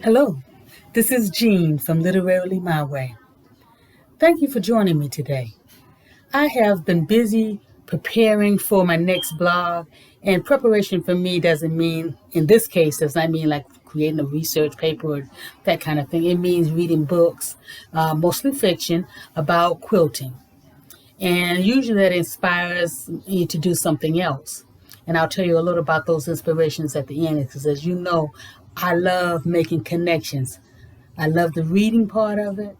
Hello, this is Jean from Literarily My Way. Thank you for joining me today. I have been busy preparing for my next blog, and preparation for me doesn't mean, in this case, does not mean like creating a research paper or that kind of thing. It means reading books, mostly fiction, about quilting. And usually that inspires me to do something else. And I'll tell you a little about those inspirations at the end, because as you know, I love making connections. I love the reading part of it.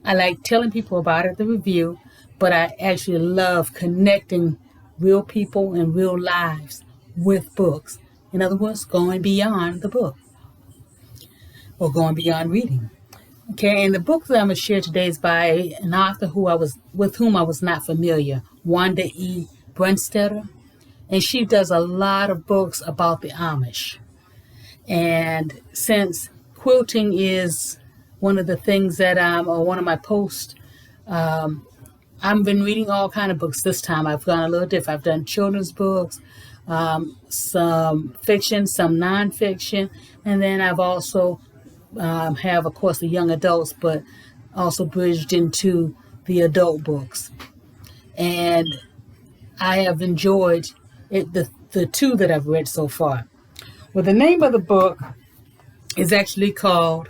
I like telling people about it, the review, but I actually love connecting real people and real lives with books. In other words, going beyond the book or going beyond reading. Okay, and the book that I'm going to share today is by an author with whom I was not familiar, Wanda E. Brunstetter, and she does a lot of books about the Amish. And since quilting is one of the things that or one of my posts, I've been reading all kind of books this time. I've gone a little different. I've done children's books, some fiction, some nonfiction, and then I've also have, of course, the young adults, but also bridged into the adult books. And I have enjoyed it, the two that I've read so far. Well, the name of the book is actually called,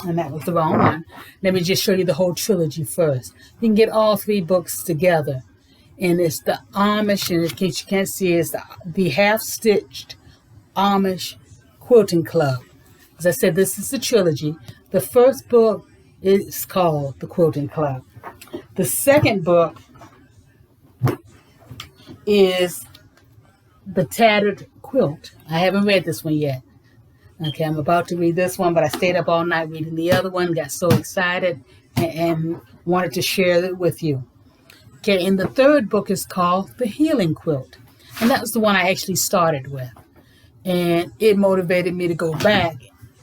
and that was the wrong one. Let me just show you the whole trilogy first. You can get all three books together. And it's the Amish, and in case you can't see, it's the half-stitched Amish Quilting Club. As I said, this is the trilogy. The first book is called The Quilting Club. The second book is The Tatted Quilt. I haven't read this one yet. Okay, I'm about to read this one, but I stayed up all night reading the other one, got so excited, and wanted to share it with you. Okay, and the third book is called The Healing Quilt. And that was the one I actually started with. And it motivated me to go back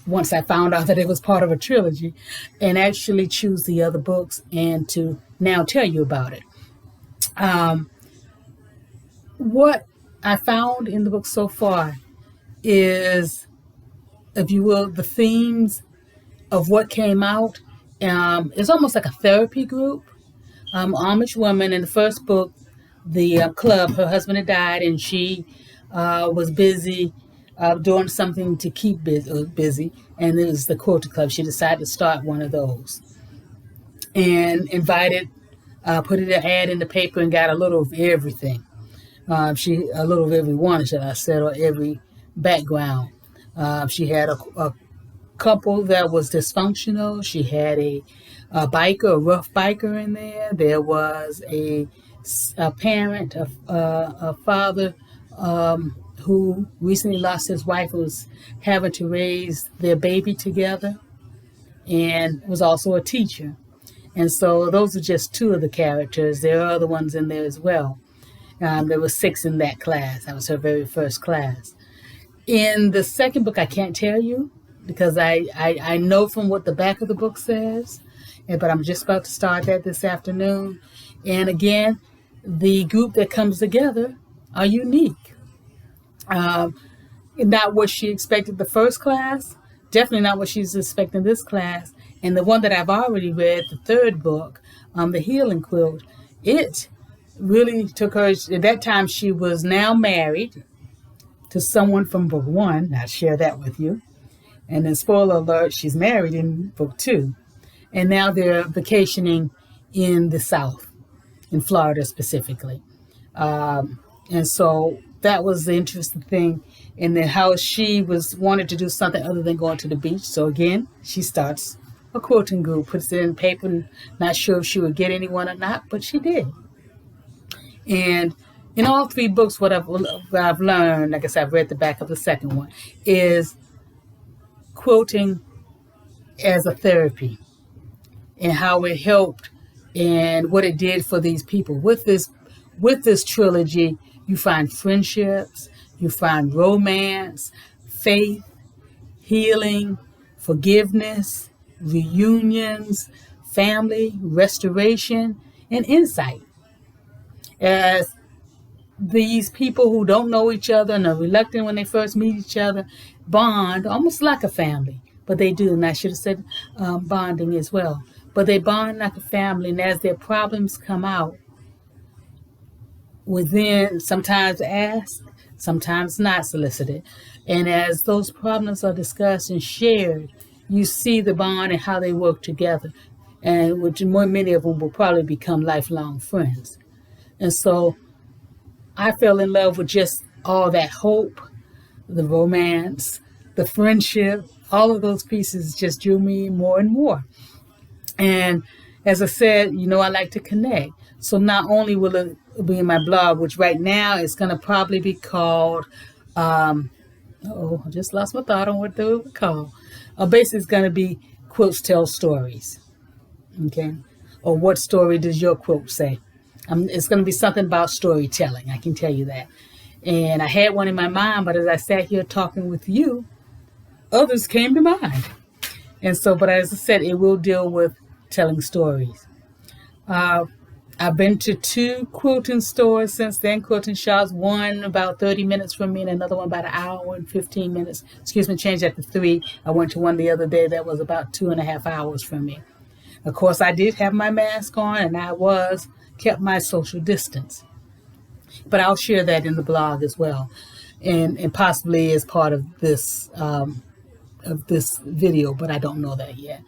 once I found out that it was part of a trilogy and actually choose the other books and to now tell you about it. What I found in the book so far is, if you will, the themes of what came out. It's almost like a therapy group. Amish woman in the first book, the club, her husband had died, and she was busy doing something to keep busy, and it was the Quilting Club. She decided to start one of those and invited, put an ad in the paper and got a little of everything. A little of everyone, should I say, or every background. She had a couple that was dysfunctional. She had a rough biker in there. There was a parent, a father who recently lost his wife, was having to raise their baby together, and was also a teacher. And so those are just two of the characters. There are other ones in there as well. There were 6 in that class. That was her very first class. In the second book, I can't tell you because I know from what the back of the book says, but I'm just about to start that this afternoon. And again, the group that comes together are unique. Not what she expected the first class, definitely not what she's expecting this class. And the one that I've already read, the third book, The Healing Quilt, it really took her, at that time she was now married to someone from book 1. I'll share that with you. And then, spoiler alert, she's married in book 2. And now they're vacationing in the South, in Florida specifically. And so that was the interesting thing. And then how she wanted to do something other than going to the beach. So again, she starts a quilting group, puts it in paper, not sure if she would get anyone or not, but she did. And in all 3 books, what I've learned, like I said, I've read the back of the second one, is quilting as a therapy and how it helped and what it did for these people. With this trilogy, you find friendships, you find romance, faith, healing, forgiveness, reunions, family, restoration, and insight. As these people who don't know each other and are reluctant when they first meet each other bond almost like a family, but they do. And I should have said bonding as well. But they bond like a family, and as their problems come out, within sometimes asked, sometimes not solicited. And as those problems are discussed and shared, you see the bond and how they work together. And which many of them will probably become lifelong friends. And so I fell in love with just all that hope, the romance, the friendship, all of those pieces just drew me more and more. And as I said, I like to connect. So not only will it be in my blog, which right now is going to probably be called, I just lost my thought on what they would call. Basically, it's going to be Quilts Tell Stories. Okay? Or what story does your quilt say? It's going to be something about storytelling, I can tell you that. And I had one in my mind, but as I sat here talking with you, others came to mind. And so, but as I said, it will deal with telling stories. I've been to 2 quilting stores since then, quilting shops, one about 30 minutes from me and another one about an hour and 15 minutes. Changed that to 3. I went to one the other day that was about 2.5 hours from me. Of course, I did have my mask on and I kept my social distance. But I'll share that in the blog as well, and possibly as part of this video, but I don't know that yet.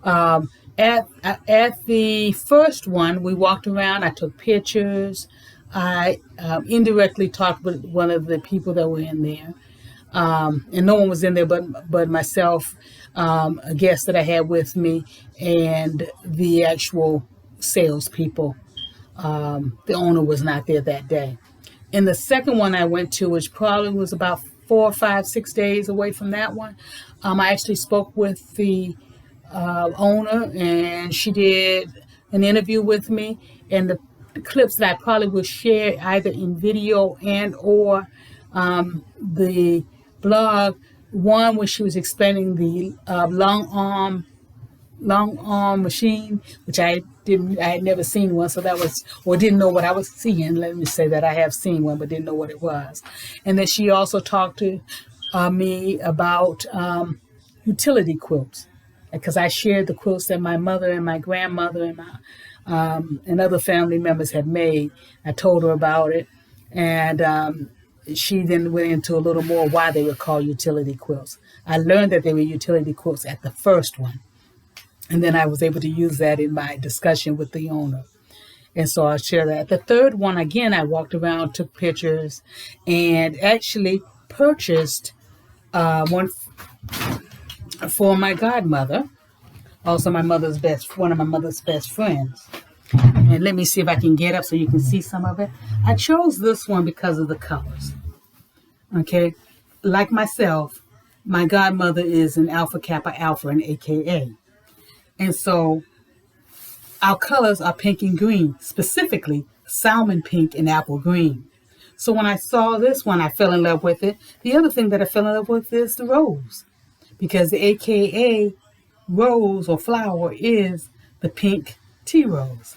At the first one, we walked around. I took pictures. I indirectly talked with one of the people that were in there, and no one was in there but myself, a guest that I had with me, and the actual salespeople. The owner was not there that day. In the second one I went to, which probably was about 4, 5, 6 days away from that one, I actually spoke with the owner, and she did an interview with me. And the clips that I probably will share either in video and or the blog. One where she was explaining the long arm machine, which I had never seen one, so that was, or didn't know what I was seeing. Let me say that I have seen one, but didn't know what it was. And then she also talked to me about utility quilts, because I shared the quilts that my mother and my grandmother and my and other family members had made. I told her about it, and she then went into a little more why they were called utility quilts. I learned that they were utility quilts at the first one, and then I was able to use that in my discussion with the owner. And so I'll share that. The third one, again, I walked around, took pictures, and actually purchased one for my godmother, also one of my mother's best friends. And let me see if I can get up so you can see some of it. I chose this one because of the colors. Okay, like myself, my godmother is an Alpha Kappa Alpha, an AKA. And so our colors are pink and green, specifically salmon pink and apple green. So when I saw this one, I fell in love with it. The other thing that I fell in love with is the rose, because the AKA rose or flower is the pink tea rose.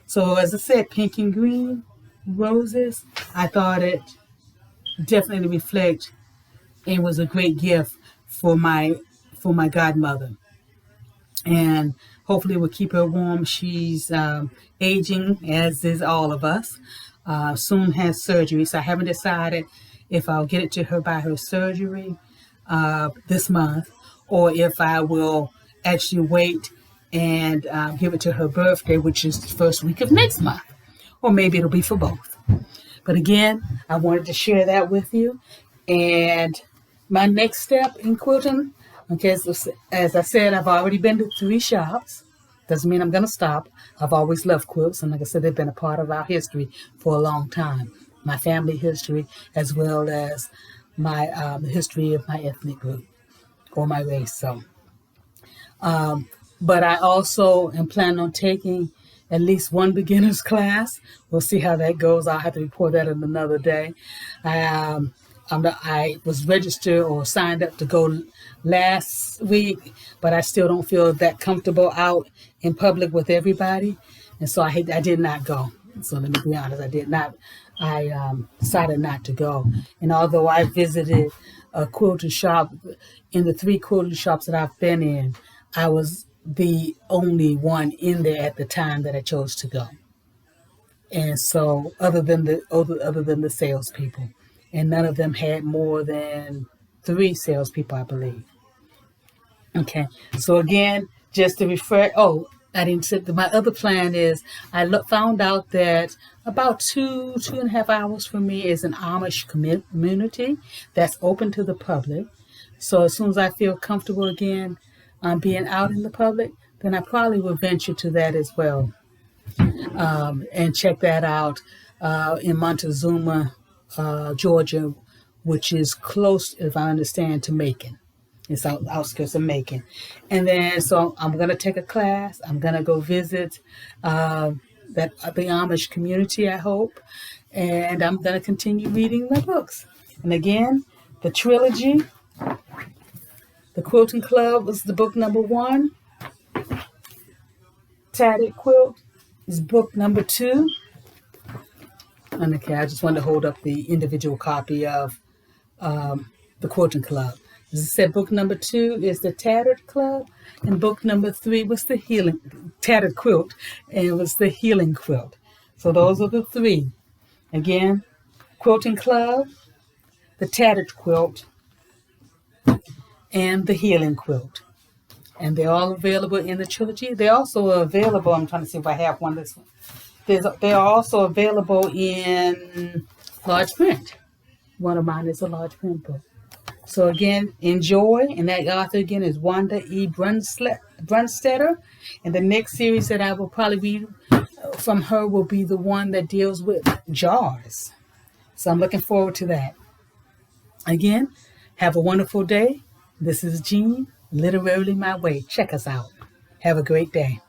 So as I said, pink and green roses, I thought it definitely reflect and was a great gift for my godmother. And hopefully it will keep her warm. She's aging, as is all of us. Soon has surgery, so I haven't decided if I'll get it to her by her surgery this month, or if I will actually wait and give it to her birthday, which is the first week of next month. Or maybe it'll be for both. But again, I wanted to share that with you. And my next step in quilting, okay, as I said, I've already been to 3 shops. Doesn't mean I'm going to stop. I've always loved quilts, and like I said, they've been a part of our history for a long time. My family history, as well as my history of my ethnic group or my race. So, but I also am planning on taking at least one beginner's class. We'll see how that goes. I'll have to report that in another day. I was registered or signed up to go last week, but I still don't feel that comfortable out in public with everybody, and so I did not go. So let me be honest, I did not. I decided not to go. And although I visited quilting shop. In the 3 quilting shops that I've been in, I was the only one in there at the time that I chose to go. And so, other than the salespeople, and none of them had more than 3 salespeople, I believe. Okay, so again, just to refer. Oh, I didn't say that my other plan is found out that about 2.5 hours from me is an Amish community that's open to the public. So as soon as I feel comfortable again being out in the public, then I probably will venture to that as well, and check that out in Montezuma, Georgia, which is close, if I understand, to Macon. It's outskirts of Macon. And then, so I'm going to take a class. I'm going to go visit the Amish community, I hope. And I'm going to continue reading my books. And again, the Trilogy, the Quilting Club was the book number 1. Tatted Quilt is book number 2. And okay, I just wanted to hold up the individual copy of the Quilting Club. As I said, book number 2 is the Tatted Club, and book number 3 was the Tatted Quilt, and it was the Healing Quilt. So those are the 3. Again, Quilting Club, the Tatted Quilt, and the Healing Quilt. And they're all available in the Trilogy. They're also available, I'm trying to see if I have one this one. They are also available in large print. One of mine is a large print book. So again, enjoy. And that author again is Wanda E. Brunstetter. And the next series that I will probably read from her will be the one that deals with jars. So I'm looking forward to that. Again, have a wonderful day. This is Jean, Literally My Way. Check us out. Have a great day.